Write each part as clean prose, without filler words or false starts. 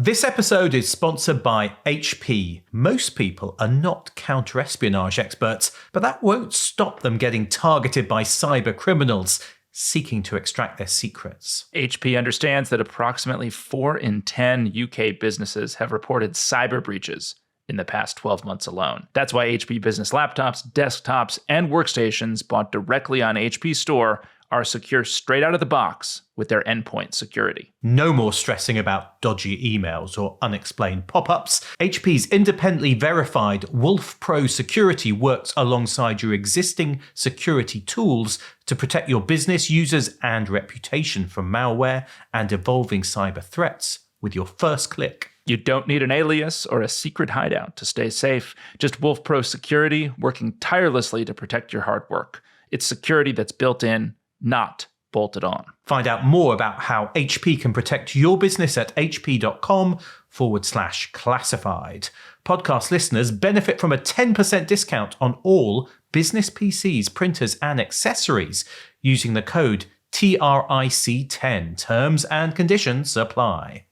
This episode is sponsored by HP. Most people are not counter-espionage experts, but that won't stop them getting targeted by cyber criminals seeking to extract their secrets. HP understands that approximately 4 in 10 UK businesses have reported cyber breaches in the past 12 months alone. That's why HP business laptops, desktops, and workstations bought directly on HP Store are secure straight out of the box with their endpoint security. No more stressing about dodgy emails or unexplained pop-ups. HP's independently verified Wolf Pro security works alongside your existing security tools to protect your business users and reputation from malware and evolving cyber threats with your first click. You don't need an alias or a secret hideout to stay safe. Just Wolf Pro security working tirelessly to protect your hard work. It's security that's built in, not bolted on. Find out more about how HP can protect your business at hp.com/classified. Podcast listeners benefit from a 10% discount on all business PCs, printers, and accessories using the code TRIC10. Terms and conditions apply.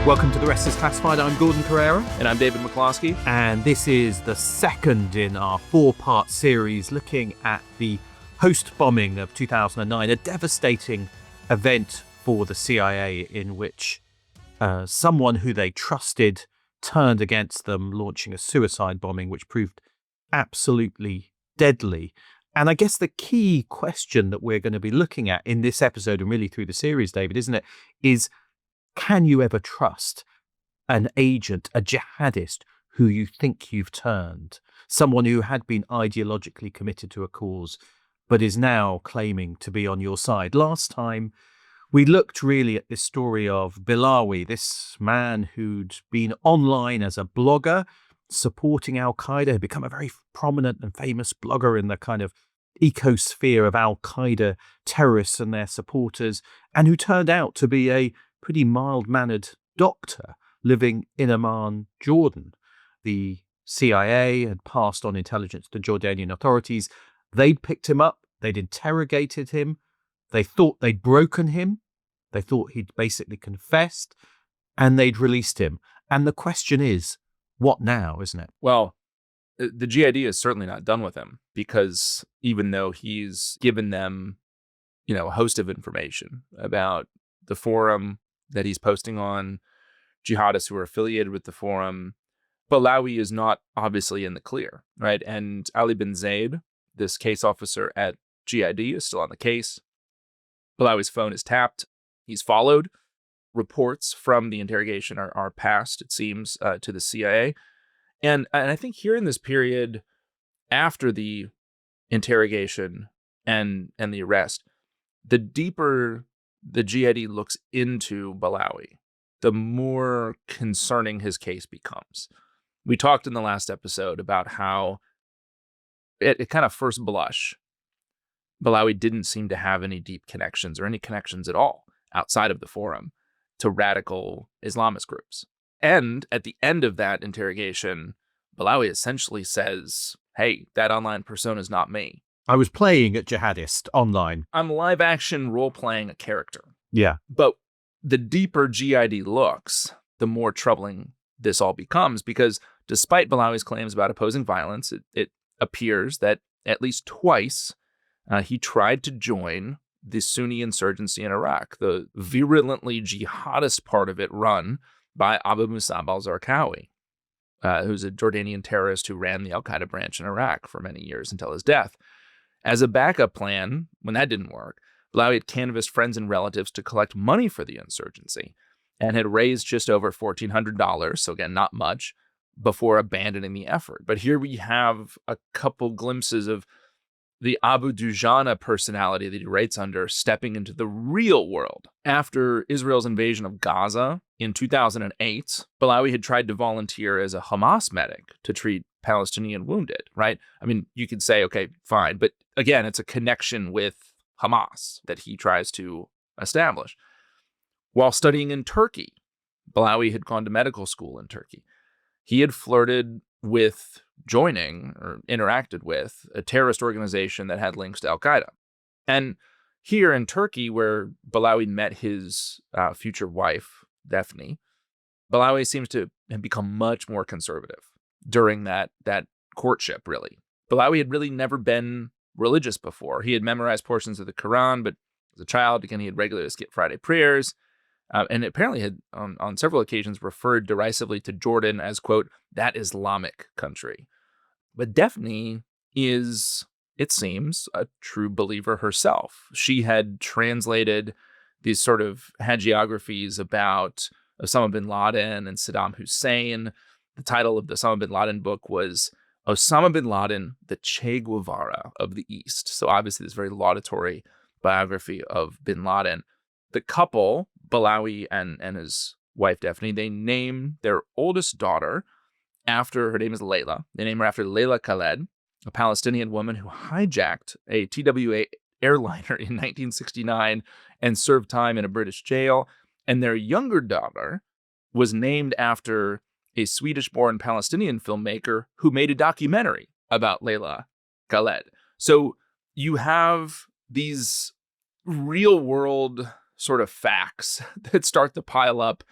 Welcome to The Rest is Classified. I'm Gordon Carrera. And I'm David McCloskey. And this is the second in our 4-part series looking at the host bombing of 2009, a devastating event for the CIA in which someone who they trusted turned against them, launching a suicide bombing, which proved absolutely deadly. And I guess the key question that we're going to be looking at in this episode and really through the series, David, isn't it, is can you ever trust an agent, a jihadist who you think you've turned? Someone who had been ideologically committed to a cause, but is now claiming to be on your side. Last time, we looked really at this story of Bilawi, this man who'd been online as a blogger, supporting Al-Qaeda, had become a very prominent and famous blogger in the kind of ecosphere of Al-Qaeda terrorists and their supporters, and who turned out to be a pretty mild-mannered doctor living in Amman, Jordan. The CIA had passed on intelligence to Jordanian authorities. They'd picked him up. They'd interrogated him. They thought they'd broken him. They thought he'd basically confessed, and they'd released him. And the question is, what now, isn't it? Well, the GID is certainly not done with him, because even though he's given them, a host of information about the forum that he's posting on, jihadists who are affiliated with the forum, Bilawi is not obviously in the clear, right? And Ali bin Zaid, this case officer at GID, is still on the case. Bilawi's phone is tapped. He's followed. Reports from the interrogation are passed, it seems, to the CIA. And I think here in this period, after the interrogation and the arrest, the deeper the GID looks into Bilawi, the more concerning his case becomes. We talked in the last episode about how at kind of first blush, Bilawi didn't seem to have any deep connections or any connections at all outside of the forum to radical Islamist groups. And at the end of that interrogation, Bilawi essentially says, hey, that online persona is not me. I was playing at Jihadist online. I'm live action role playing a character. Yeah. But the deeper GID looks, the more troubling this all becomes, because despite Bilawi's claims about opposing violence, it appears that at least twice he tried to join the Sunni insurgency in Iraq, the virulently jihadist part of it run by Abu Musab al-Zarqawi, who's a Jordanian terrorist who ran the Al-Qaeda branch in Iraq for many years until his death. As a backup plan, when that didn't work, Bilawi had canvassed friends and relatives to collect money for the insurgency and had raised just over $1,400, so again, not much, before abandoning the effort. But here we have a couple glimpses of the Abu Dujana personality that he writes under stepping into the real world. After Israel's invasion of Gaza in 2008, Bilawi had tried to volunteer as a Hamas medic to treat Palestinian wounded, right? I mean, you could say, okay, fine. But again, it's a connection with Hamas that he tries to establish. While studying in Turkey, Bilawi had gone to medical school in Turkey. He had flirted with joining or interacted with a terrorist organization that had links to Al-Qaeda. And here in Turkey, where Balawi met his future wife, Daphne, Balawi seems to have become much more conservative during that courtship, really. Balawi had really never been religious before. He had memorized portions of the Quran, but as a child, again, he had regularly skipped Friday prayers, and apparently had, on several occasions, referred derisively to Jordan as, quote, that Islamic country. But Daphne is, it seems, a true believer herself. She had translated these sort of hagiographies about Osama bin Laden and Saddam Hussein. The title of the Osama bin Laden book was Osama bin Laden, the Che Guevara of the East. So obviously this very laudatory biography of bin Laden. The couple, Balawi and his wife Daphne, they name their oldest daughter after, her name is Layla. They name her after Layla Khaled, a Palestinian woman who hijacked a TWA airliner in 1969 and served time in a British jail. And their younger daughter was named after a Swedish-born Palestinian filmmaker who made a documentary about Layla Khaled. So you have these real-world sort of facts that start to pile up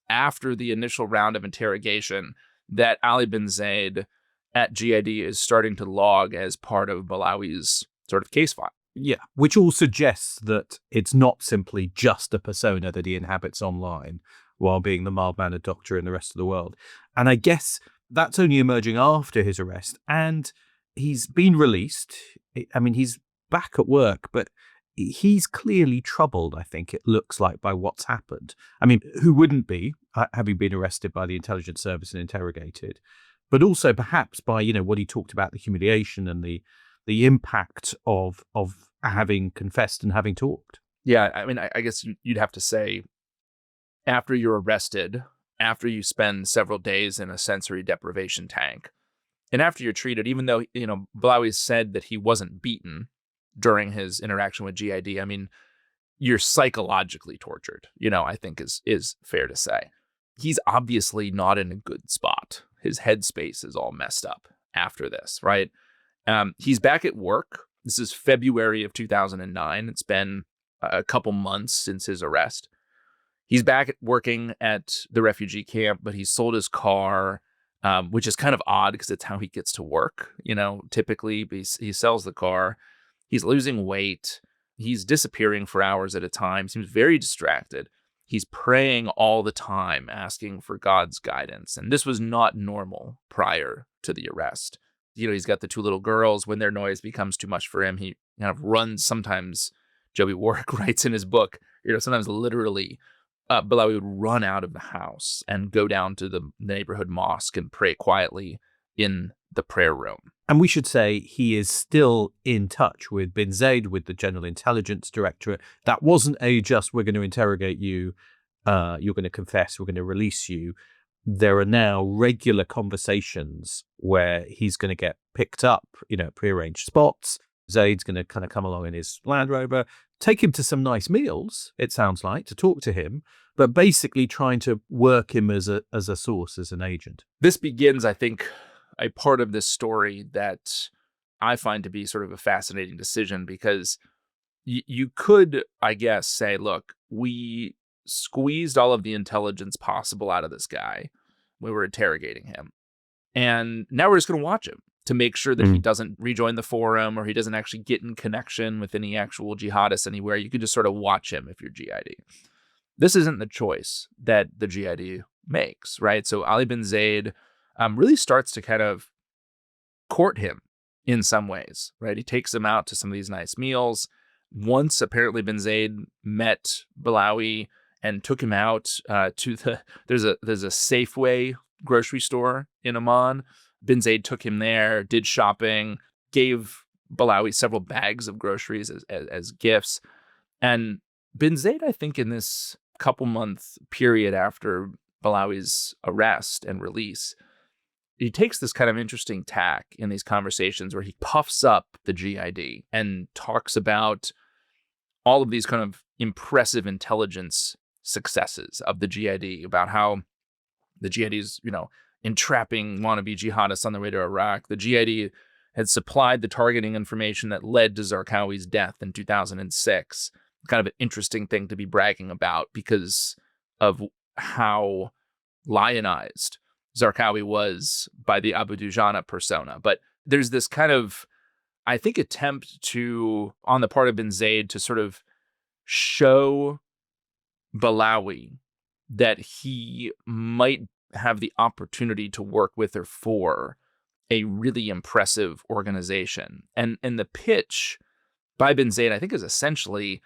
after the initial round of interrogation that Ali bin Zaid at GID is starting to log as part of Balawi's sort of case file. Yeah, which all suggests that it's not simply just a persona that he inhabits online while being the mild-mannered doctor in the rest of the world. And I guess that's only emerging after his arrest. And he's been released. I mean, he's back at work, but he's clearly troubled, I think it looks like, by what's happened. I mean, who wouldn't be, having been arrested by the intelligence service and interrogated, but also perhaps by, what he talked about, the humiliation and the impact of having confessed and having talked. Yeah, I mean, I guess you'd have to say, after you're arrested, after you spend several days in a sensory deprivation tank, and after you're treated, even though, Balawi said that he wasn't beaten during his interaction with GID, I mean, you're psychologically tortured, I think is fair to say. He's obviously not in a good spot. His headspace is all messed up after this, right? He's back at work. This is February of 2009. It's been a couple months since his arrest. He's back working at the refugee camp, but he sold his car, which is kind of odd because it's how he gets to work. Typically he sells the car. He's losing weight. He's disappearing for hours at a time. Seems very distracted. He's praying all the time, asking for God's guidance. And this was not normal prior to the arrest. He's got the two little girls. When their noise becomes too much for him, he kind of runs. Sometimes, Joby Warwick writes in his book, sometimes literally, Balawi would run out of the house and go down to the neighborhood mosque and pray quietly in the prayer room. And we should say he is still in touch with bin Zaid, with the General Intelligence Directorate. That wasn't just, we're going to interrogate you, you're going to confess, we're going to release you. There are now regular conversations where he's going to get picked up, prearranged spots. Zaid's going to kind of come along in his Land Rover, take him to some nice meals, it sounds like, to talk to him, but basically trying to work him as a source, as an agent. This begins, I think, a part of this story that I find to be sort of a fascinating decision, because you could, I guess, say, look, we squeezed all of the intelligence possible out of this guy. We were interrogating him. And now we're just going to watch him to make sure that he doesn't rejoin the forum, or he doesn't actually get in connection with any actual jihadists anywhere. You could just sort of watch him if you're GID. This isn't the choice that the GID makes, right? So Ali bin Zaid really starts to kind of court him in some ways, right? He takes him out to some of these nice meals. Once, apparently, bin Zaid met Balawi and took him out to there's a Safeway grocery store in Amman. Bin Zaid took him there, did shopping, gave Balawi several bags of groceries as gifts. And bin Zaid, I think, in this couple-month period after Balawi's arrest and release, he takes this kind of interesting tack in these conversations where he puffs up the GID and talks about all of these kind of impressive intelligence successes of the GID, about how the GID is, entrapping wannabe jihadists on their way to Iraq. The GID had supplied the targeting information that led to Zarqawi's death in 2006. Kind of an interesting thing to be bragging about because of how lionized Zarqawi was by the Abu Dujana persona. But there's this kind of, I think, attempt to, on the part of bin Zayed, to sort of show Balawi that he might have the opportunity to work with or for a really impressive organization. And the pitch by bin Zayed, I think, is essentially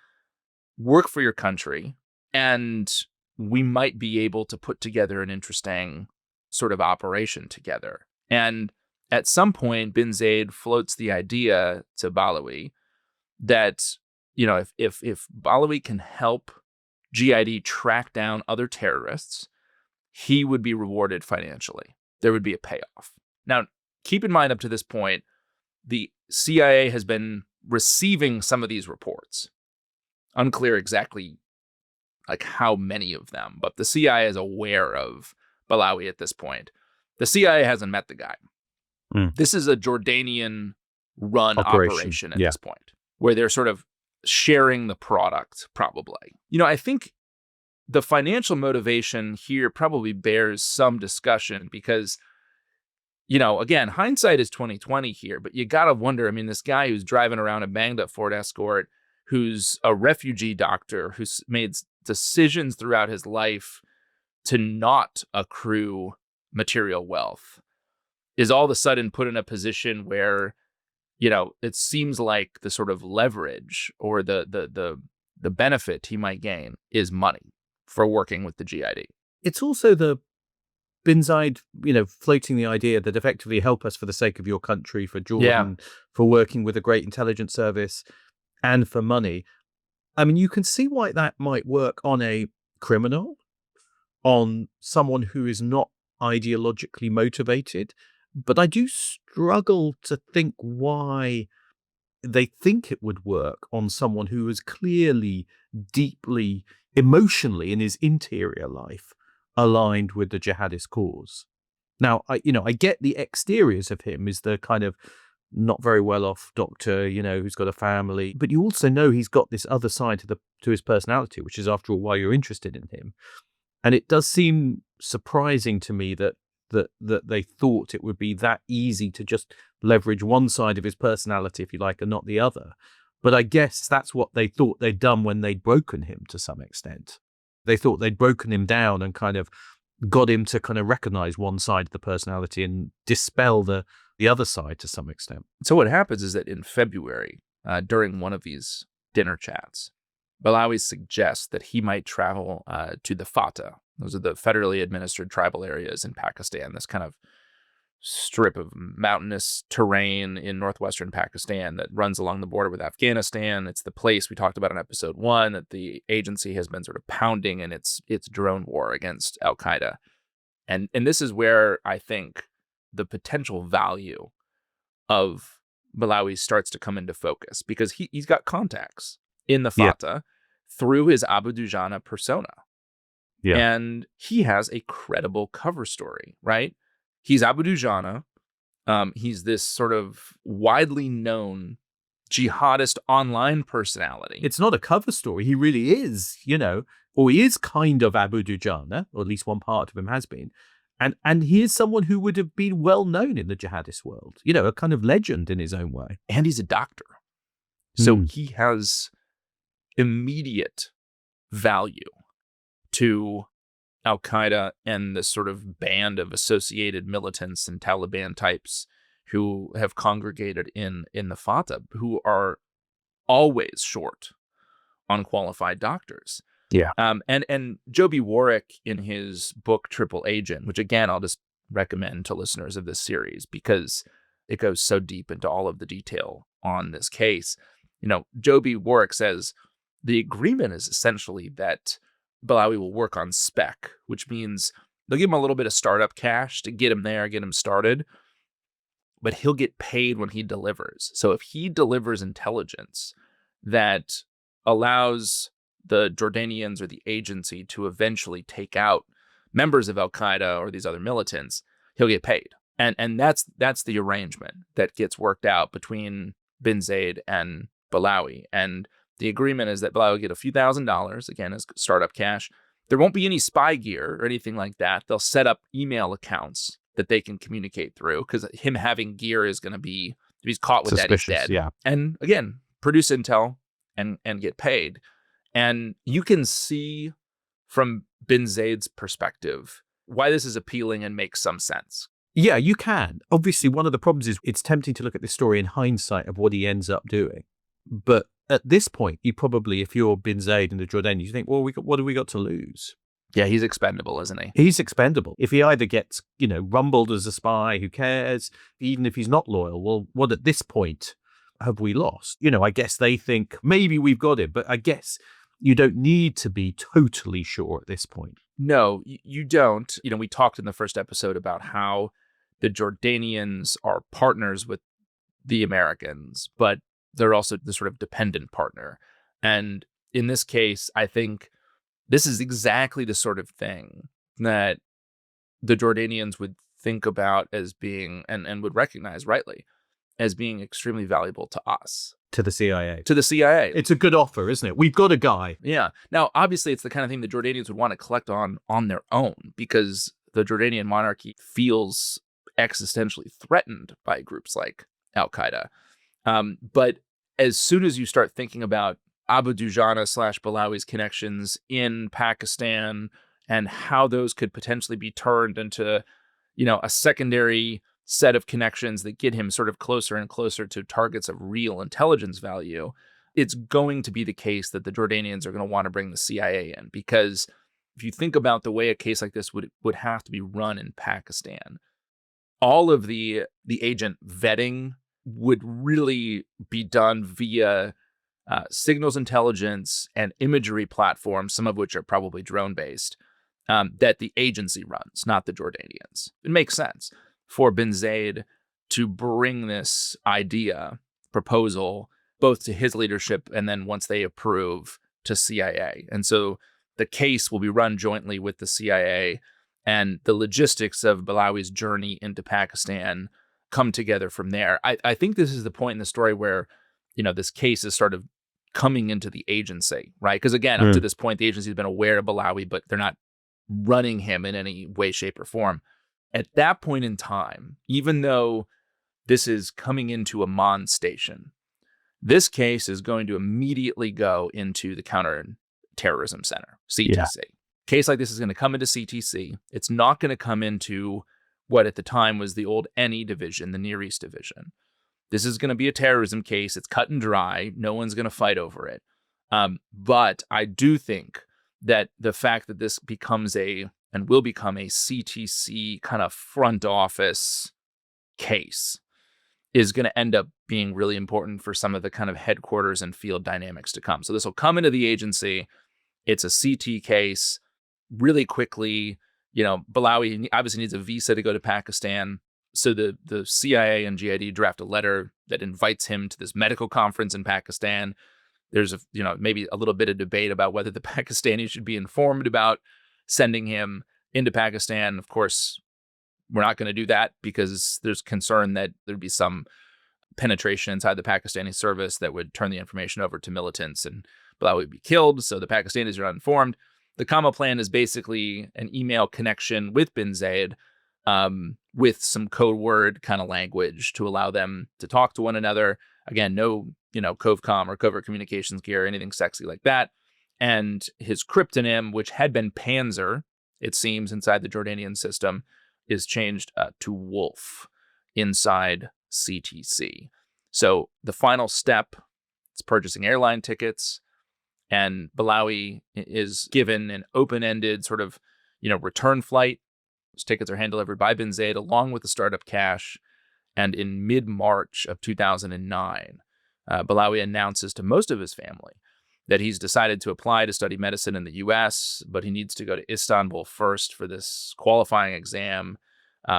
work for your country, and we might be able to put together an interesting sort of operation together. And at some point, bin Zayed floats the idea to Balawi that, if Balawi can help GID track down other terrorists, he would be rewarded financially. There would be a payoff. Now, keep in mind, up to this point, the CIA has been receiving some of these reports. Unclear exactly like how many of them, but the CIA is aware of Balawi at this point. The CIA hasn't met the guy. This is a Jordanian-run operation at this point, where they're sort of sharing the product, probably. I think the financial motivation here probably bears some discussion because, again, hindsight is 2020 here, but you gotta wonder, this guy who's driving around a banged up Ford Escort, who's a refugee doctor, who's made decisions throughout his life to not accrue material wealth, is all of a sudden put in a position where, it seems like the sort of leverage or the benefit he might gain is money for working with the GID. It's also the bin Zayed, floating the idea that effectively help us for the sake of your country, for Jordan, for working with a great intelligence service, and for money. You can see why that might work on a criminal, on someone who is not ideologically motivated. But I do struggle to think why they think it would work on someone who is clearly, deeply, emotionally in his interior life aligned with the jihadist cause. Now, I get the exteriors of him is the kind of not very well off doctor, who's got a family, but you also know he's got this other side to his personality, which is, after all, why you're interested in him. And it does seem surprising to me that they thought it would be that easy to just leverage one side of his personality, if you like, and not the other. But I guess that's what they thought they'd done when they'd broken him to some extent. They thought they'd broken him down and kind of got him to kind of recognize one side of the personality and dispel the other side to some extent. So what happens is that in February, during one of these dinner chats, Balawi suggests that he might travel to the Fatah. Those are the federally administered tribal areas in Pakistan, this kind of strip of mountainous terrain in northwestern Pakistan that runs along the border with Afghanistan. It's the place we talked about in episode 1 that the agency has been sort of pounding in its drone war against Al-Qaeda. And this is where I think the potential value of Balawi starts to come into focus, because he's got contacts in the Fatah through his Abu Dujana persona. Yeah. And he has a credible cover story, right? He's Abu Dujana. He's this sort of widely known jihadist online personality. It's not a cover story. He really is, or he is kind of Abu Dujana, or at least one part of him has been. And he is someone who would have been well known in the jihadist world, a kind of legend in his own way. And he's a doctor. So he has immediate value to Al-Qaeda and the sort of band of associated militants and Taliban types who have congregated in the Fatah, who are always short on qualified doctors. Yeah. And Joby Warwick, in his book Triple Agent, which again I'll just recommend to listeners of this series because it goes so deep into all of the detail on this case. Joby Warwick says the agreement is essentially that Balawi will work on spec, which means they'll give him a little bit of startup cash to get him there, get him started, but he'll get paid when he delivers. So if he delivers intelligence that allows the Jordanians or the agency to eventually take out members of Al-Qaeda or these other militants, he'll get paid. And that's the arrangement that gets worked out between bin Zaid and Balawi. And the agreement is that Balawi will get a few $1,000s, again, as startup cash. There won't be any spy gear or anything like that. They'll set up email accounts that they can communicate through, because him having gear is going to be, if he's caught with that, he's dead. Yeah. And again, produce intel and get paid. And you can see from bin Zaid's perspective why this is appealing and makes some sense. Yeah, you can. Obviously, one of the problems is it's tempting to look at this story in hindsight of what he ends up doing. But at this point, you probably, if you're bin Zaid and the Jordanians, you think, well, what have we got to lose? Yeah, he's expendable, isn't he? He's expendable. If he either gets, rumbled as a spy, who cares? Even if he's not loyal, well, what at this point have we lost? I guess they think maybe we've got it, but I guess you don't need to be totally sure at this point. No, you don't. We talked in the first episode about how the Jordanians are partners with the Americans, but they're also the sort of dependent partner. And in this case, I think this is exactly the sort of thing that the Jordanians would think about as being, and would recognize rightly, as being extremely valuable to us. To the CIA. To the CIA. It's a good offer, isn't it? We've got a guy. Yeah. Now, obviously, it's the kind of thing the Jordanians would want to collect on their own, because the Jordanian monarchy feels existentially threatened by groups like Al-Qaeda. But as soon as you start thinking about Abu Dujana / Balawi's connections in Pakistan and how those could potentially be turned into, a secondary set of connections that get him sort of closer and closer to targets of real intelligence value, it's going to be the case that the Jordanians are going to want to bring the CIA in. Because if you think about the way a case like this would have to be run in Pakistan, all of the agent vetting would really be done via signals intelligence and imagery platforms, some of which are probably drone-based, that the agency runs, not the Jordanians. It makes sense for bin Zaid to bring this proposal, both to his leadership and then once they approve, to CIA. And so the case will be run jointly with the CIA, and the logistics of Balawi's journey into Pakistan come together from there. I think this is the point in the story where, this case is sort of coming into the agency, right? Because again, up to this point, the agency has been aware of Balawi, but they're not running him in any way, shape, or form. At that point in time, even though this is coming into Amman station, this case is going to immediately go into the Counterterrorism Center, CTC. Yeah. Case like this is going to come into CTC. It's not going to come into what at the time was the old NE division, the Near East division. This is going to be a terrorism case. It's cut and dry. No one's going to fight over it. But I do think that the fact that this becomes and will become a CTC kind of front office case is going to end up being really important for some of the kind of headquarters and field dynamics to come. So this will come into the agency. It's a CT case really quickly. Balawi obviously needs a visa to go to Pakistan. So the CIA and GID draft a letter that invites him to this medical conference in Pakistan. There's maybe a little bit of debate about whether the Pakistanis should be informed about sending him into Pakistan. Of course, we're not going to do that because there's concern that there'd be some penetration inside the Pakistani service that would turn the information over to militants and Balawi would be killed. So the Pakistanis are not informed. The Kama plan is basically an email connection with bin Zaid with some code word kind of language to allow them to talk to one another. Again, no, COVCOM or covert communications gear or anything sexy like that. And his cryptonym, which had been Panzer, it seems, inside the Jordanian system, is changed to Wolf inside CTC. So the final step is purchasing airline tickets, and Balawi is given an open-ended sort of, return flight. Those tickets are hand-delivered by bin Zaid along with the startup cash. And in mid-March of 2009, Balawi announces to most of his family that he's decided to apply to study medicine in the U.S., but he needs to go to Istanbul first for this qualifying exam.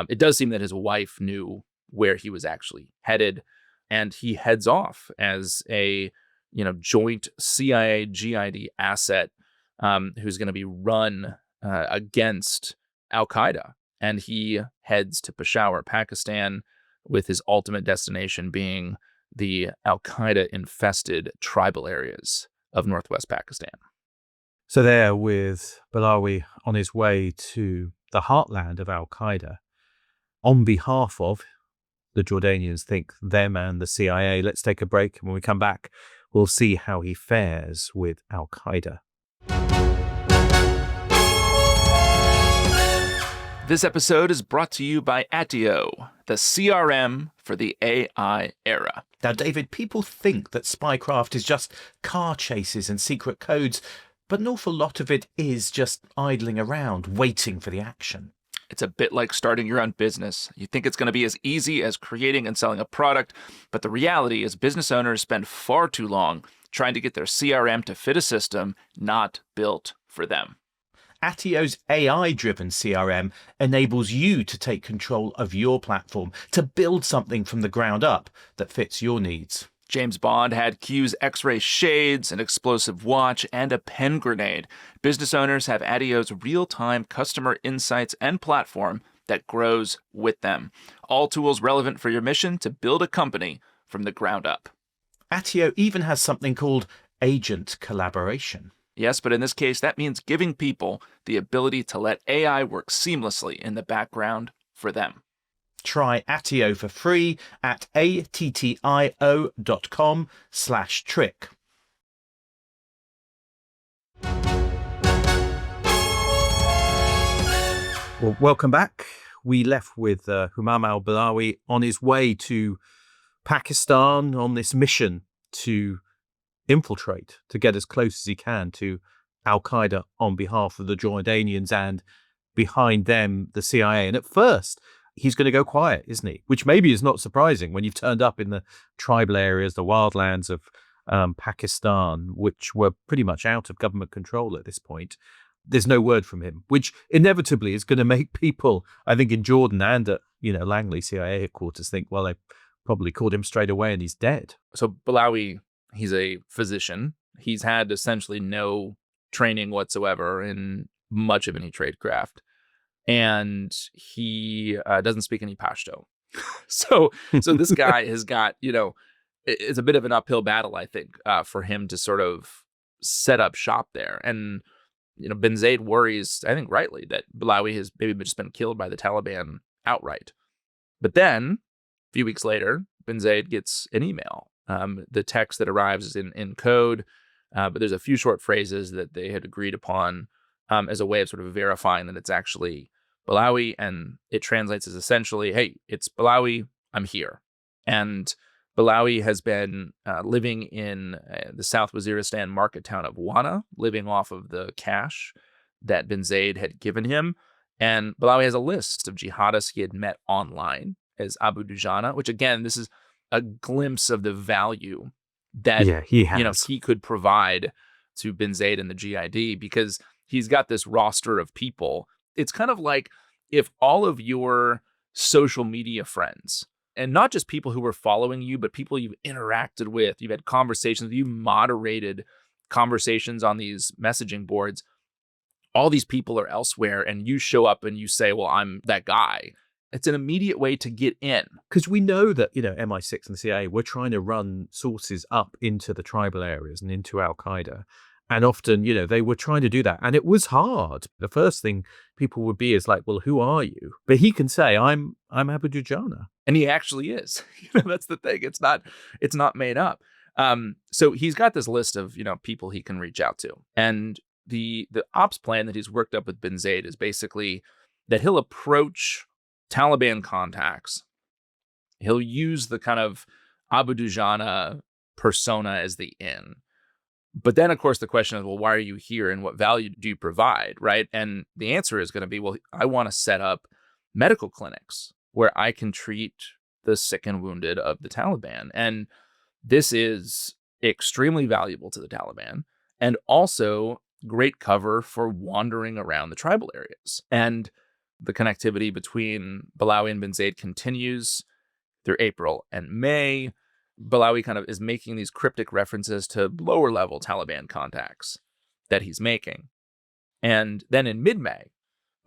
It does seem that his wife knew where he was actually headed, and he heads off as a joint CIA GID asset who's going to be run against Al-Qaeda and he heads to Peshawar, Pakistan, with his ultimate destination being the al-Qaeda-infested tribal areas of northwest Pakistan. So there, with Balawi on his way to the heartland of al-Qaeda, on behalf of the Jordanians, think them and the CIA. Let's take a break, and when we come back, we'll see how he fares with al-Qaeda. This episode is brought to you by Attio, the CRM for the AI era. Now, David, people think that spycraft is just car chases and secret codes, but an awful lot of it is just idling around, waiting for the action. It's a bit like starting your own business. You think it's going to be as easy as creating and selling a product, but the reality is business owners spend far too long trying to get their CRM to fit a system not built for them. Attio's AI-driven CRM enables you to take control of your platform, to build something from the ground up that fits your needs. James Bond had Q's X-ray shades, an explosive watch, and a pen grenade. Business owners have Attio's real-time customer insights and platform that grows with them. All tools relevant for your mission to build a company from the ground up. Attio even has something called agent collaboration. Yes, but in this case, that means giving people the ability to let AI work seamlessly in the background for them. Try Attio for free at attio.com/trick. Well, welcome back. We left with Humam al-Balawi on his way to Pakistan on this mission to infiltrate, to get as close as he can to al-Qaeda on behalf of the Jordanians, and behind them, the CIA. And at first, he's going to go quiet, isn't he? Which maybe is not surprising when you've turned up in the tribal areas, the wildlands of Pakistan, which were pretty much out of government control at this point. There's no word from him, which inevitably is going to make people, I think, in Jordan and at, Langley CIA headquarters think, well, they probably called him straight away and he's dead. So Balawi, he's a physician. He's had essentially no training whatsoever in much of any tradecraft. And he doesn't speak any Pashto. So this guy has got, it's a bit of an uphill battle, I think, for him to sort of set up shop there. And, bin Zaid worries, I think rightly, that Balawi has maybe just been killed by the Taliban outright. But then, a few weeks later, bin Zaid gets an email. The text that arrives is in code, but there's a few short phrases that they had agreed upon as a way of sort of verifying that it's actually Balawi, and it translates as essentially, hey, it's Balawi, I'm here. And Balawi has been living in the South Waziristan market town of Wana, living off of the cash that bin Zaid had given him. And Balawi has a list of jihadists he had met online as Abu Dujana, which again, this is a glimpse of the value that he could provide to bin Zaid and the GID, because he's got this roster of people. It's kind of like if all of your social media friends, and not just people who were following you, but people you've interacted with, you've had conversations, you've moderated conversations on these messaging boards, all these people are elsewhere, and you show up and you say, well, I'm that guy. It's an immediate way to get in. Because we know that, MI6 and the CIA were trying to run sources up into the tribal areas and into al-Qaeda. And often, they were trying to do that. And it was hard. The first thing people would be is like, well, who are you? But he can say, I'm Abu Dujana. And he actually is. That's the thing. It's not made up. So he's got this list of, people he can reach out to. And the ops plan that he's worked up with bin Zaid is basically that he'll approach Taliban contacts. He'll use the kind of Abu Dujana persona as the in. But then, of course, the question is, well, why are you here and what value do you provide, right? And the answer is going to be, well, I want to set up medical clinics where I can treat the sick and wounded of the Taliban. And this is extremely valuable to the Taliban and also great cover for wandering around the tribal areas. And the connectivity between Balawi and bin Zaid continues through April and May. Balawi kind of is making these cryptic references to lower level Taliban contacts that he's making. And then in mid-May,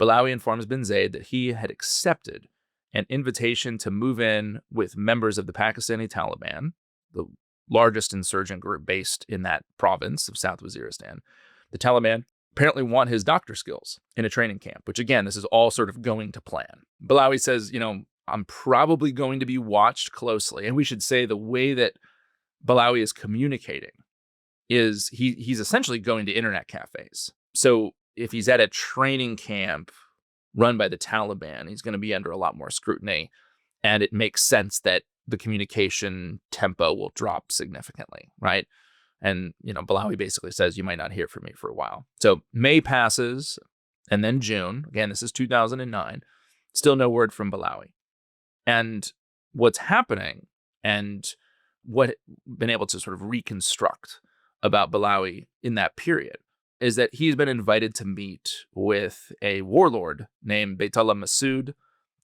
Balawi informs bin Zaid that he had accepted an invitation to move in with members of the Pakistani Taliban, the largest insurgent group based in that province of South Waziristan. The Taliban apparently want his doctor skills in a training camp, which again, this is all sort of going to plan. Balawi says, I'm probably going to be watched closely. And we should say the way that Balawi is communicating is he's essentially going to internet cafes. So if he's at a training camp run by the Taliban, he's going to be under a lot more scrutiny. And it makes sense that the communication tempo will drop significantly, right? And, Balawi basically says, you might not hear from me for a while. So May passes, and then June. Again, this is 2009. Still no word from Balawi. And what's happening, and what been able to sort of reconstruct about Balawi in that period, is that he's been invited to meet with a warlord named Beytullah Masood,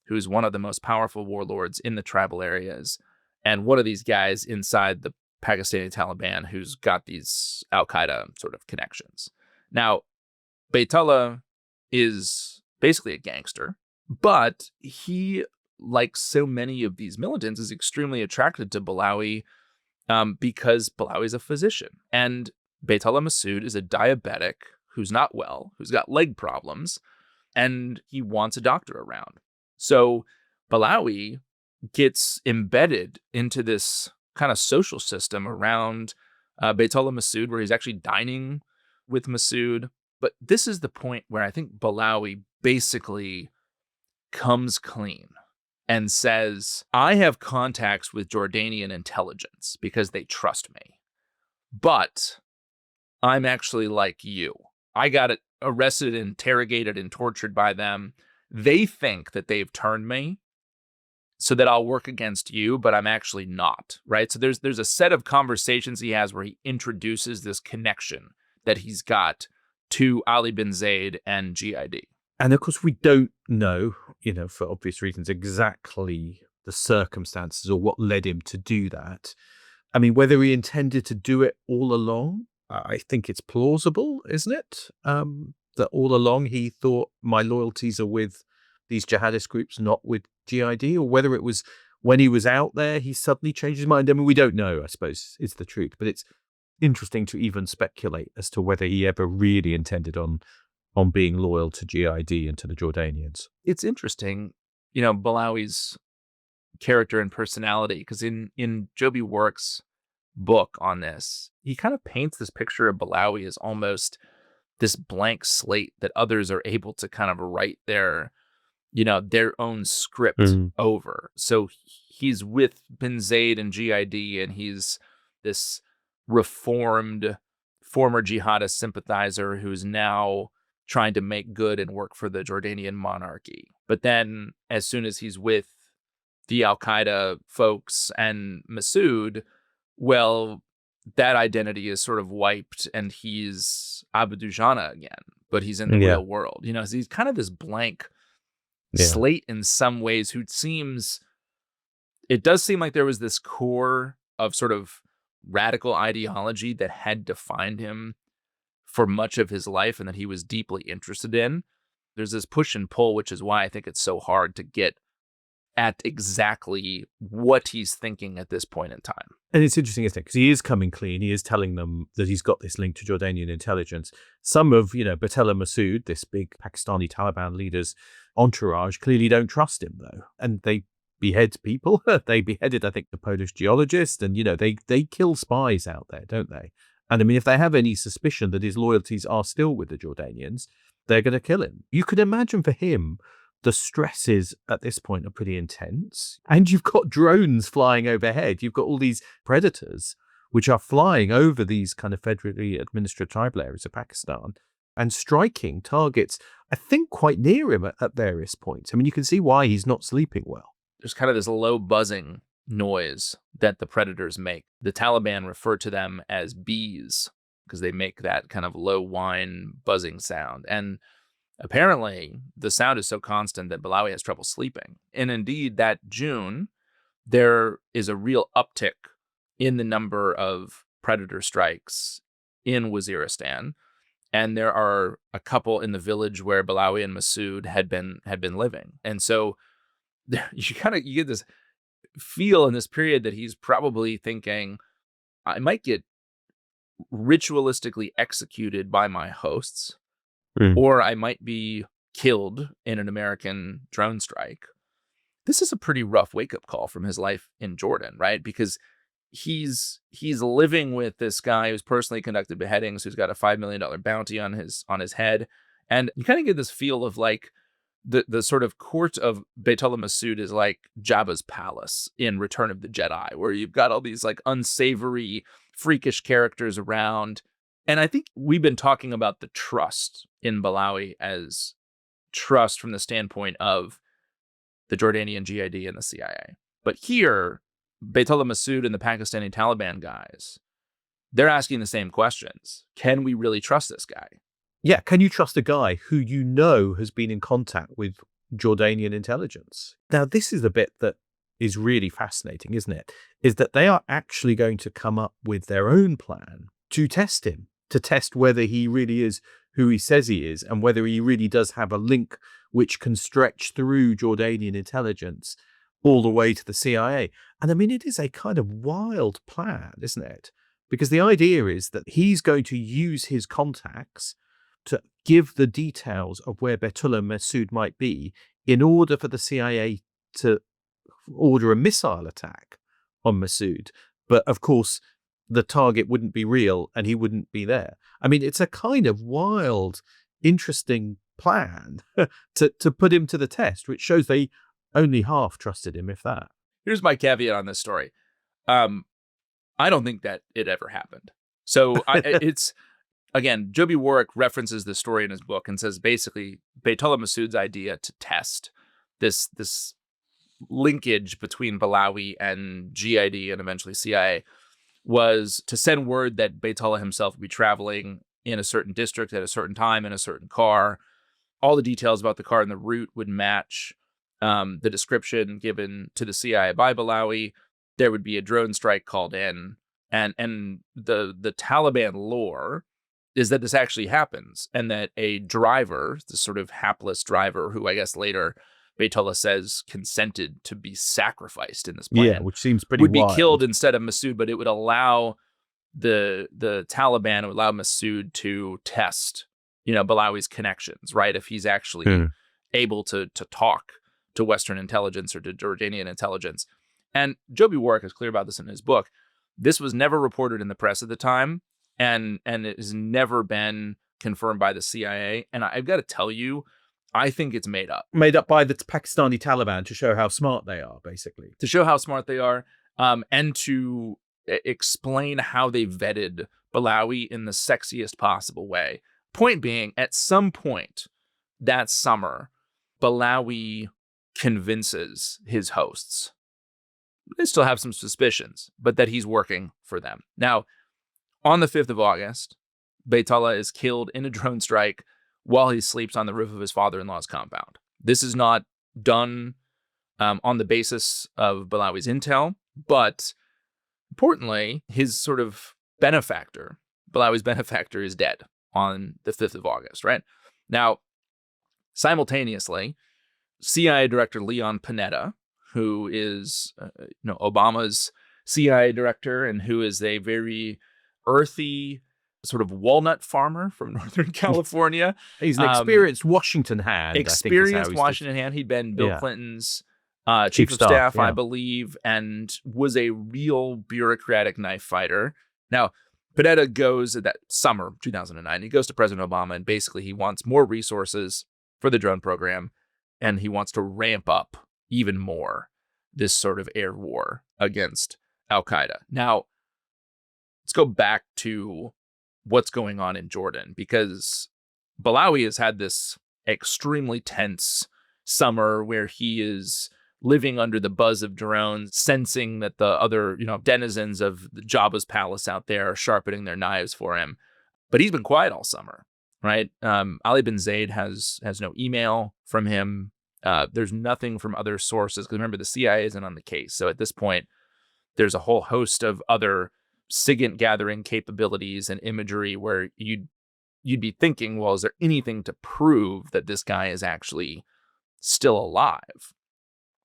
who's one of the most powerful warlords in the tribal areas, and one of these guys inside the Pakistani Taliban who's got these al-Qaeda sort of connections. Now, Beytullah is basically a gangster, but he, like so many of these militants, is extremely attracted to Balawi because Balawi is a physician. And Beytullah Masood is a diabetic who's not well, who's got leg problems, and he wants a doctor around. So Balawi gets embedded into this kind of social system around Beytullah Masood, where he's actually dining with Masood. But this is the point where I think Balawi basically comes clean and says, I have contacts with Jordanian intelligence because they trust me. But I'm actually like you. I got arrested, interrogated, and tortured by them. They think that they've turned me so that I'll work against you, but I'm actually not, right? So there's a set of conversations he has where he introduces this connection that he's got to Ali bin Zaid and GID. And of course, we don't know, for obvious reasons, exactly the circumstances or what led him to do that. I mean, whether he intended to do it all along, I think it's plausible, isn't it? That all along he thought my loyalties are with these jihadist groups, not with GID, or whether it was when he was out there, he suddenly changed his mind. I mean, we don't know, I suppose, is the truth, but it's interesting to even speculate as to whether he ever really intended on being loyal to GID and to the Jordanians. It's interesting, Balawi's character and personality, because in Joby Work's book on this, he kind of paints this picture of Balawi as almost this blank slate that others are able to kind of write their own script over. So he's with bin Zaid and GID, and he's this reformed former jihadist sympathizer who's now trying to make good and work for the Jordanian monarchy. But then as soon as he's with the al-Qaeda folks and Masood, well, that identity is sort of wiped and he's Abu Dujana again, but he's in the real world. So he's kind of this blank slate in some ways it does seem like there was this core of sort of radical ideology that had defined him for much of his life and that he was deeply interested in. There's this push and pull, which is why I think it's so hard to get at exactly what he's thinking at this point in time. And it's interesting, isn't it? Because he is coming clean. He is telling them that he's got this link to Jordanian intelligence. Some of, Beytullah Masood, this big Pakistani Taliban leader's entourage, clearly don't trust him, though. And they behead people. They beheaded, I think, the Polish geologist. And, they kill spies out there, don't they? And I mean, if they have any suspicion that his loyalties are still with the Jordanians, they're going to kill him. You could imagine for him, the stresses at this point are pretty intense. And you've got drones flying overhead. You've got all these predators which are flying over these kind of federally administered tribal areas of Pakistan and striking targets, I think, quite near him at various points. I mean, you can see why he's not sleeping well. There's kind of this low buzzing noise that the predators make. The Taliban refer to them as bees because they make that kind of low whine buzzing sound. And apparently, the sound is so constant that Balawi has trouble sleeping. And indeed, that June, there is a real uptick in the number of predator strikes in Waziristan. and there are a couple in the village where Balawi and Masood had been living. And so you get this feel in this period that he's probably thinking, I might get ritualistically executed by my hosts, or I might be killed in an American drone strike. This is a pretty rough wake-up call from his life in Jordan, right? Because he's living with this guy who's personally conducted beheadings, who's got a $5 million bounty on his head. And you kind of get this feel of like the sort of court of Beytullah Masood is like Jabba's palace in Return of the Jedi, where you've got all these like unsavory, freakish characters around. And I think we've been talking about the trust in Balawi as trust from the standpoint of the Jordanian GID and the CIA. But here, Beytullah Masood and the Pakistani Taliban guys, they're asking the same questions. Can we really trust this guy? Yeah, can you trust a guy who you know has been in contact with Jordanian intelligence? Now, this is the bit that is really fascinating, isn't it? Is that they are actually going to come up with their own plan to test him, to test whether he really is who he says he is and whether he really does have a link which can stretch through Jordanian intelligence all the way to the CIA. And I mean, it is a kind of wild plan, isn't it? Because the idea is that he's going to use his contacts to give the details of where Beytullah Masood might be in order for the CIA to order a missile attack on Masood. But of course, the target wouldn't be real and he wouldn't be there. I mean, it's a kind of wild, interesting plan to put him to the test, which shows they only half trusted him, if that. Here's my caveat on this story. I don't think that it ever happened. So it's, again, Joby Warwick references this story in his book and says basically Beytullah Masood's idea to test this linkage between Balawi and GID and eventually CIA was to send word that Beytullah himself would be traveling in a certain district at a certain time in a certain car. All the details about the car and the route would match the description given to the CIA by Balawi. There would be a drone strike called in, and the Taliban lore is that this actually happens, and that a driver, this sort of hapless driver, who I guess later Beytullah says consented to be sacrificed in this plan, yeah, which seems pretty would wild. be killed instead of Masood, but it would allow the Taliban, it would allow Masood to test, Balawi's connections, right? If he's actually able to talk to Western intelligence or to Jordanian intelligence. And Joby Warwick is clear about this in his book. This was never reported in the press at the time, and it has never been confirmed by the CIA. And I've got to tell you, I think it's made up. Made up by the Pakistani Taliban to show how smart they are, basically. To show how smart they are, and to explain how they vetted Balawi in the sexiest possible way. Point being, at some point that summer, Balawi convinces his hosts. They still have some suspicions, but that he's working for them. Now, on the 5th of August, Beytullah is killed in a drone strike while he sleeps on the roof of his father-in-law's compound. This is not done on the basis of Balawi's intel, but importantly, his sort of benefactor, Balawi's benefactor, is dead on the 5th of August, right? Now, simultaneously, CIA Director Leon Panetta, who is Obama's CIA director and who is a very earthy sort of walnut farmer from Northern California. He's an experienced Washington hand. Experienced Washington hand. He'd been Bill Clinton's chief of staff, I believe, and was a real bureaucratic knife fighter. Now, Panetta goes at that summer, 2009, he goes to President Obama, and basically he wants more resources for the drone program, and he wants to ramp up even more this sort of air war against Al-Qaeda. Now, let's go back to what's going on in Jordan, because Balawi has had this extremely tense summer where he is living under the buzz of drones, sensing that the other, denizens of the Jabba's palace out there are sharpening their knives for him. But he's been quiet all summer, right? Ali bin Zaid has no email from him. There's nothing from other sources, because remember, the CIA isn't on the case. So at this point, there's a whole host of other SIGINT gathering capabilities and imagery where you you'd be thinking, well, is there anything to prove that this guy is actually still alive?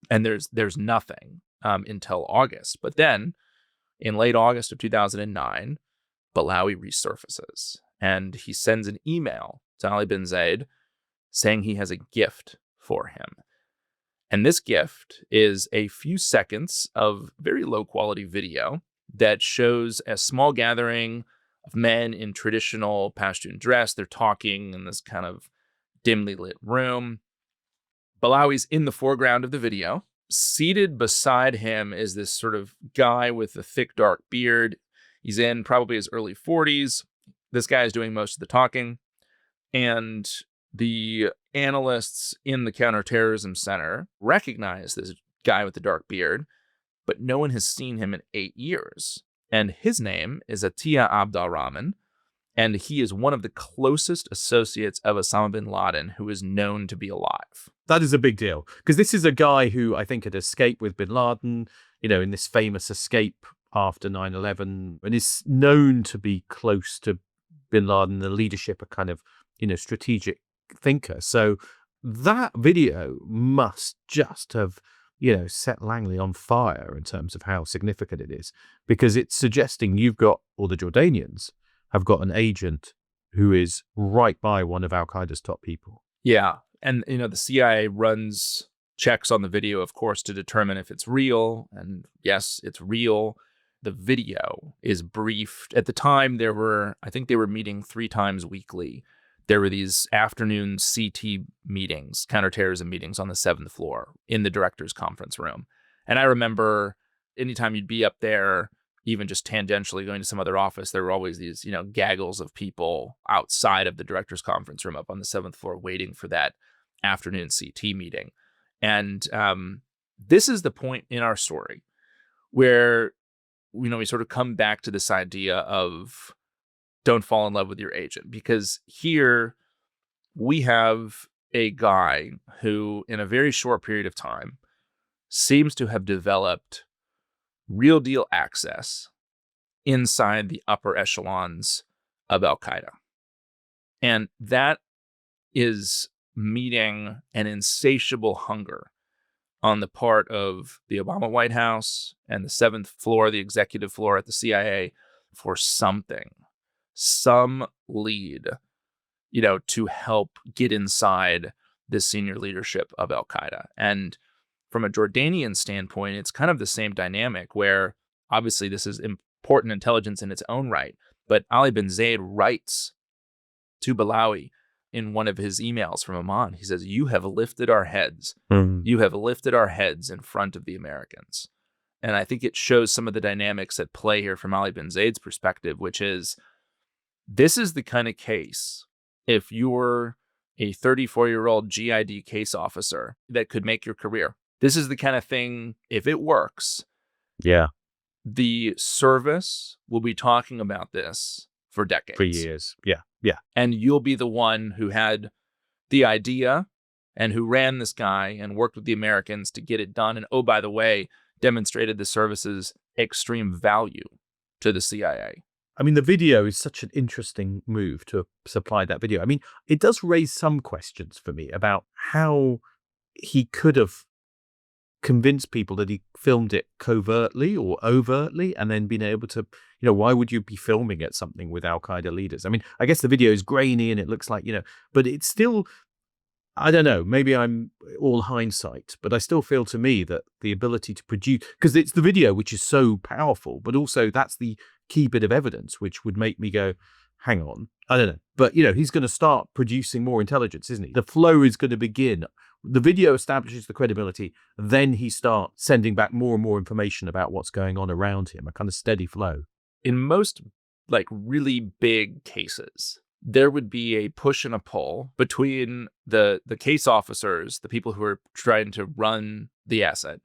And there's nothing until August. But then in late August of 2009, Balawi resurfaces and he sends an email to Ali bin Zaid saying he has a gift for him. And this gift is a few seconds of very low quality video that shows a small gathering of men in traditional Pashtun dress. They're talking in this kind of dimly lit room. Balawi's in the foreground of the video. Seated beside him is this sort of guy with a thick, dark beard. He's in probably his early 40s. This guy is doing most of the talking. And the analysts in the Counterterrorism Center recognize this guy with the dark beard, but no one has seen him in 8 years. And his name is Atiya Abdulrahman, and he is one of the closest associates of Osama bin Laden who is known to be alive. That is a big deal, because this is a guy who I think had escaped with bin Laden, in this famous escape after 9/11, and is known to be close to bin Laden, the leadership, a kind of, strategic thinker. So that video must just have, set Langley on fire in terms of how significant it is, because it's suggesting the Jordanians have got an agent who is right by one of Al-Qaeda's top people. Yeah. And, the CIA runs checks on the video, of course, to determine if it's real. And yes, it's real. The video is briefed. At the time, I think they were meeting 3 times weekly. There were these afternoon CT meetings, counterterrorism meetings on the 7th floor in the director's conference room. And I remember anytime you'd be up there, even just tangentially going to some other office, there were always these, gaggles of people outside of the director's conference room up on the 7th floor waiting for that afternoon CT meeting. And this is the point in our story where, we sort of come back to this idea of don't fall in love with your agent, because here we have a guy who, in a very short period of time, seems to have developed real deal access inside the upper echelons of Al-Qaeda. And that is meeting an insatiable hunger on the part of the Obama White House and the 7th floor, the executive floor at the CIA, for something, some lead, to help get inside the senior leadership of Al-Qaeda. And from a Jordanian standpoint, it's kind of the same dynamic where obviously this is important intelligence in its own right. But Ali bin Zaid writes to Balawi in one of his emails from Amman, he says, "You have lifted our heads. You have lifted our heads in front of the Americans." And I think it shows some of the dynamics at play here from Ali bin Zaid's perspective, which is this is the kind of case, if you're a 34-year-old GID case officer, that could make your career. This is the kind of thing, if it works, the service will be talking about this for decades. For years. Yeah. And you'll be the one who had the idea and who ran this guy and worked with the Americans to get it done. And oh, by the way, demonstrated the service's extreme value to the CIA. I mean, the video is such an interesting move to supply that video. I mean, it does raise some questions for me about how he could have convinced people that he filmed it covertly or overtly and then been able to, why would you be filming at something with Al-Qaeda leaders? I mean, I guess the video is grainy and it looks like, but it's still, I don't know, maybe I'm all hindsight, but I still feel to me that the ability to produce, because it's the video which is so powerful, but also that's the key bit of evidence which would make me go, hang on, I don't know. But, he's going to start producing more intelligence, isn't he? The flow is going to begin. The video establishes the credibility. Then he starts sending back more and more information about what's going on around him, a kind of steady flow. In most really big cases, there would be a push and a pull between the case officers, the people who are trying to run the asset,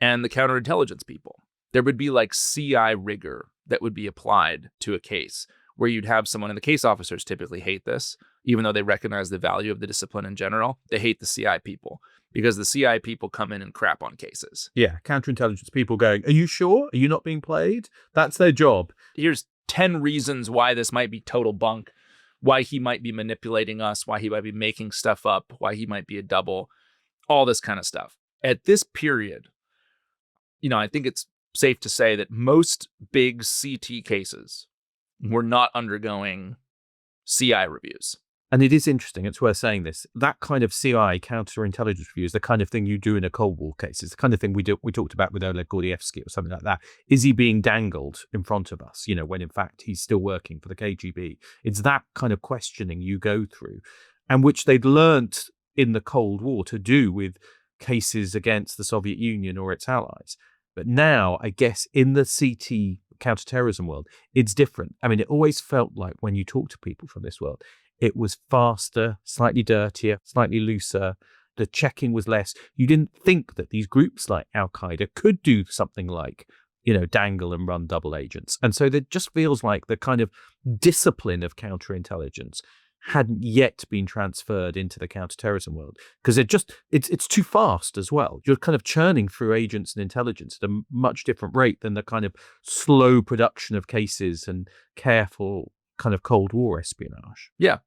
and the counterintelligence people. There would be CI rigor that would be applied to a case, where you'd have someone, and the case officers typically hate this, even though they recognize the value of the discipline in general. They hate the CI people because the CI people come in and crap on cases. Yeah, counterintelligence people going, are you sure? Are you not being played? That's their job. Here's 10 reasons why this might be total bunk. why he might be manipulating us, why he might be making stuff up, why he might be a double, all this kind of stuff. At this period, I think it's safe to say that most big CT cases were not undergoing CI reviews. And it is interesting, it's worth saying this, that kind of CI counterintelligence review is the kind of thing you do in a Cold War case. It's the kind of thing we talked about with Oleg Gordievsky or something like that. Is he being dangled in front of us, when in fact he's still working for the KGB? It's that kind of questioning you go through, and which they'd learnt in the Cold War to do with cases against the Soviet Union or its allies. But now, I guess, in the CT counterterrorism world, it's different. I mean, it always felt like when you talk to people from this world, it was faster, slightly dirtier, slightly looser. The checking was less. You didn't think that these groups like Al-Qaeda could do something like, dangle and run double agents. And so it just feels like the kind of discipline of counterintelligence hadn't yet been transferred into the counterterrorism world, because it's too fast as well. You're kind of churning through agents and intelligence at a much different rate than the kind of slow production of cases and careful kind of Cold War espionage. Yeah.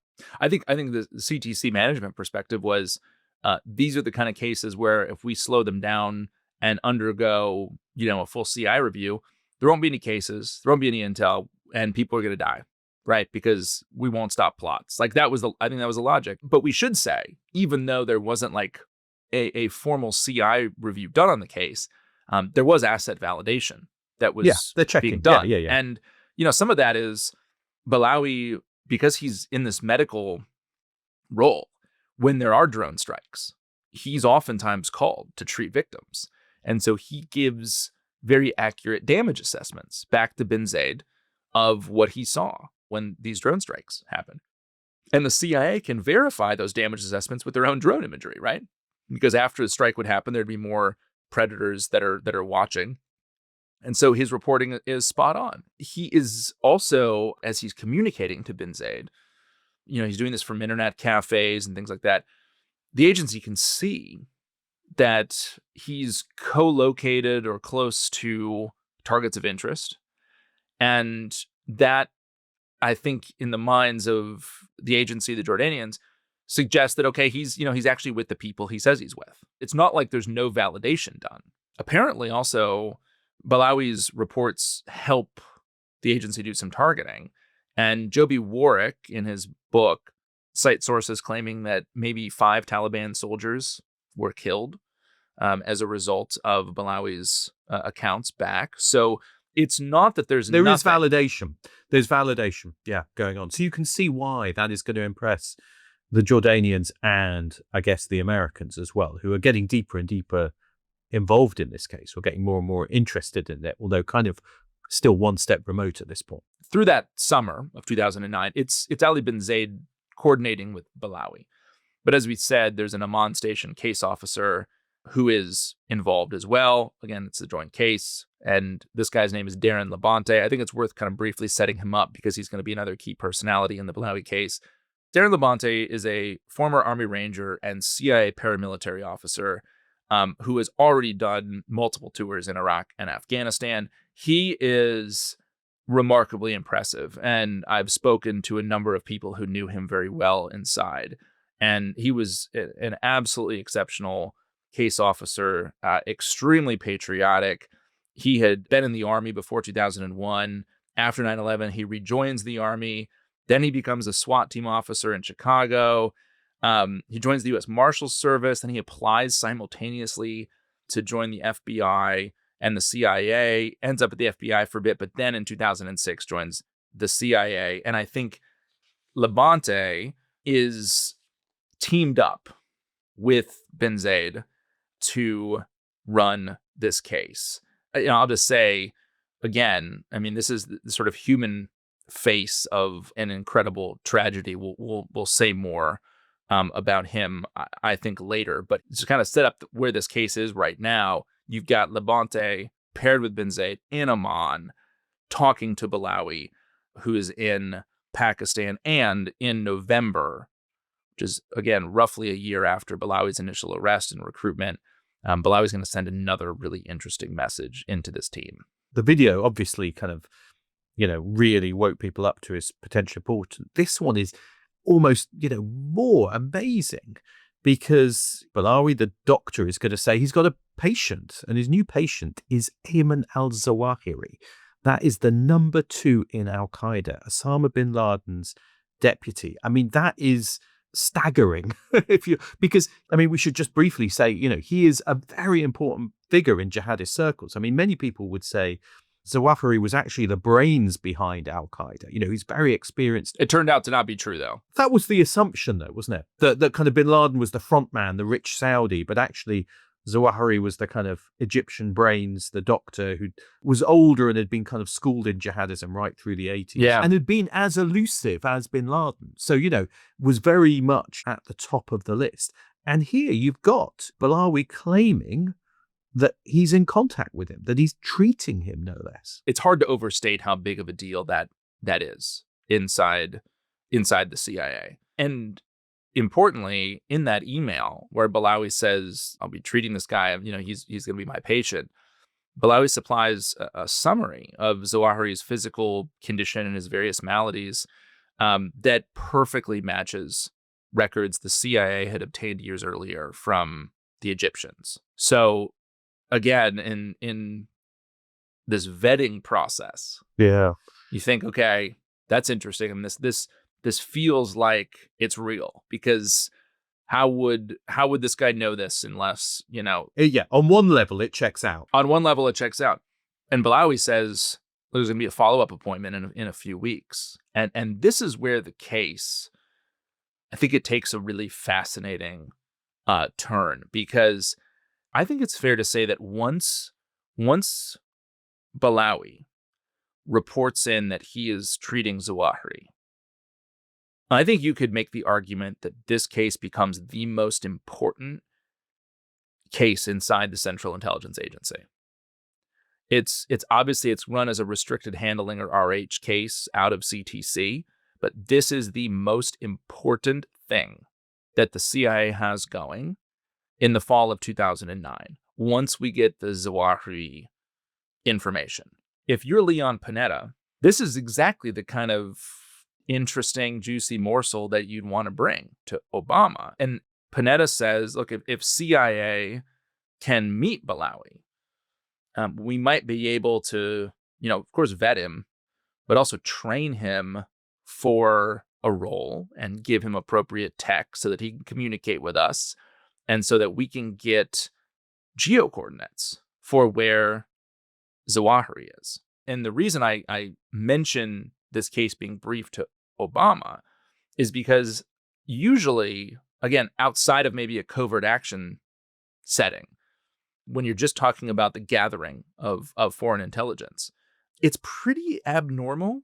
I think the CTC management perspective was these are the kind of cases where if we slow them down and undergo, a full CI review, there won't be any cases, there won't be any intel, and people are going to die, right? Because we won't stop plots. Like I think that was the logic. But we should say, even though there wasn't like a formal CI review done on the case, there was asset validation that was being done. Yeah. And, some of that is Balawi, because he's in this medical role, when there are drone strikes, he's oftentimes called to treat victims. And so he gives very accurate damage assessments back to bin Zaid of what he saw when these drone strikes happen. And the CIA can verify those damage assessments with their own drone imagery, right? Because after the strike would happen, there'd be more predators that are watching. And so his reporting is spot on. He is also, as he's communicating to bin Zaid, he's doing this from internet cafes and things like that. The agency can see that he's co-located or close to targets of interest. And that, I think, in the minds of the agency, the Jordanians, suggests that, okay, he's actually with the people he says he's with. It's not like there's no validation done. Apparently, also, Balawi's reports help the agency do some targeting. And Joby Warwick, in his book, cites sources claiming that maybe 5 Taliban soldiers were killed as a result of Balawi's accounts back. So it's not that there is validation. There's validation, going on. So you can see why that is going to impress the Jordanians and, I guess, the Americans as well, who are getting deeper and deeper involved in this case. We're getting more and more interested in it, although kind of still one step remote at this point. Through that summer of 2009, it's Ali bin Zaid coordinating with Balawi. But as we said, there's an Amman Station case officer who is involved as well. Again, it's a joint case. And this guy's name is Darren Labonte. I think it's worth kind of briefly setting him up because he's going to be another key personality in the Balawi case. Darren Labonte is a former Army Ranger and CIA paramilitary officer who has already done multiple tours in Iraq and Afghanistan. He is remarkably impressive, and I've spoken to a number of people who knew him very well inside, and he was an absolutely exceptional case officer, extremely patriotic. He had been in the Army before 2001. After 9/11, he rejoins the Army. Then he becomes a SWAT team officer in Chicago. He joins the U.S. Marshals Service, and he applies simultaneously to join the FBI and the CIA, ends up at the FBI for a bit, but then in 2006 joins the CIA. And I think Labonte is teamed up with bin Zaid to run this case. I'll just say, again, I mean, this is the sort of human face of an incredible tragedy. We'll say more about him, I think, later. But to kind of set up where this case is right now, you've got Labonte paired with bin Zaid in Amman, talking to Balawi, who is in Pakistan, and in November, which is, again, roughly a year after Balawi's initial arrest and recruitment, Balawi's going to send another really interesting message into this team. The video obviously kind of, really woke people up to his potential importance. This one is almost, more amazing because Balawi, the doctor, is going to say he's got a patient, and his new patient is Ayman al-Zawahiri. That is the number 2 in Al-Qaeda, Osama bin Laden's deputy. I mean, that is staggering. Because we should just briefly say, he is a very important figure in jihadist circles. I mean, many people would say Zawahiri was actually the brains behind Al-Qaeda. He's very experienced. It turned out to not be true, though. That was the assumption, though, wasn't it? That kind of bin Laden was the front man, the rich Saudi, but actually Zawahiri was the kind of Egyptian brains, the doctor who was older and had been kind of schooled in jihadism right through the 80s. Yeah. And had been as elusive as bin Laden. So, was very much at the top of the list. And here you've got Balawi claiming that he's in contact with him, that he's treating him, no less. It's hard to overstate how big of a deal that is inside the CIA. And importantly, in that email where Balawi says, I'll be treating this guy, he's going to be my patient, Balawi supplies a summary of Zawahiri's physical condition and his various maladies that perfectly matches records the CIA had obtained years earlier from the Egyptians. So again, in this vetting process, you think, okay, that's interesting, and this feels like it's real, because how would this guy know this unless on one level it checks out. On one level it checks out, and Balawi says there's going to be a follow-up appointment in a few weeks, and this is where the case, I think, it takes a really fascinating turn, because I think it's fair to say that once Balawi reports in that he is treating Zawahiri, I think you could make the argument that this case becomes the most important case inside the Central Intelligence Agency. It's obviously it's run as a restricted handling, or RH, case out of CTC, but this is the most important thing that the CIA has going in the fall of 2009, once we get the Zawahiri information. If you're Leon Panetta, this is exactly the kind of interesting, juicy morsel that you'd want to bring to Obama. And Panetta says, look, if CIA can meet Balawi, we might be able to, of course, vet him, but also train him for a role and give him appropriate tech so that he can communicate with us, and so that we can get geo coordinates for where Zawahiri is. And the reason I mention this case being briefed to Obama is because usually, again, outside of maybe a covert action setting, when you're just talking about the gathering of foreign intelligence, it's pretty abnormal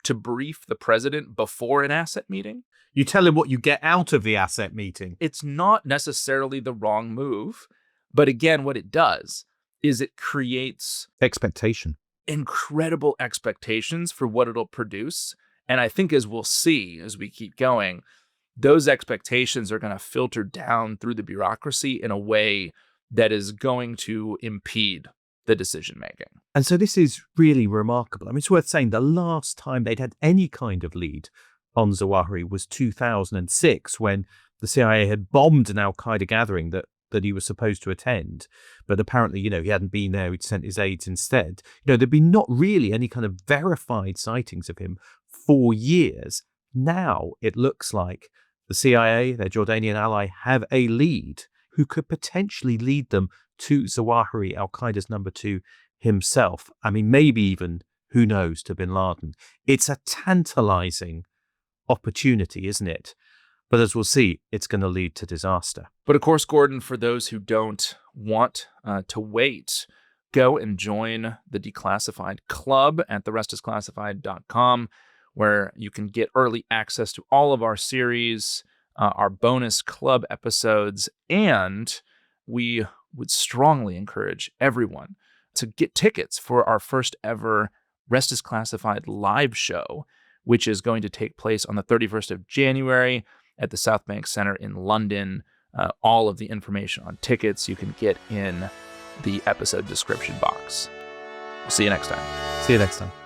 to brief the president before an asset meeting. You tell him what you get out of the asset meeting. It's not necessarily the wrong move, but again, what it does is it creates expectation, incredible expectations for what it'll produce. And I think, as we'll see as we keep going, those expectations are going to filter down through the bureaucracy in a way that is going to impede the decision making. And so this is really remarkable. I mean, it's worth saying the last time they'd had any kind of lead on Zawahiri was 2006, when the CIA had bombed an al-Qaeda gathering that he was supposed to attend. But apparently, he hadn't been there. He'd sent his aides instead. There'd been not really any kind of verified sightings of him for years. Now it looks like the CIA, their Jordanian ally, have a lead who could potentially lead them to Zawahiri, al-Qaeda's number 2 himself. I mean, maybe even, who knows, to bin Laden. It's a tantalizing opportunity, isn't it? But as we'll see, it's going to lead to disaster. But of course, Gordon, for those who don't want to wait, go and join the Declassified Club at therestisclassified.com, where you can get early access to all of our series, our bonus club episodes, and we would strongly encourage everyone to get tickets for our first ever Rest is Classified live show, which is going to take place on the 31st of January at the South Bank Centre in London. All of the information on tickets you can get in the episode description box. We'll see you next time. See you next time.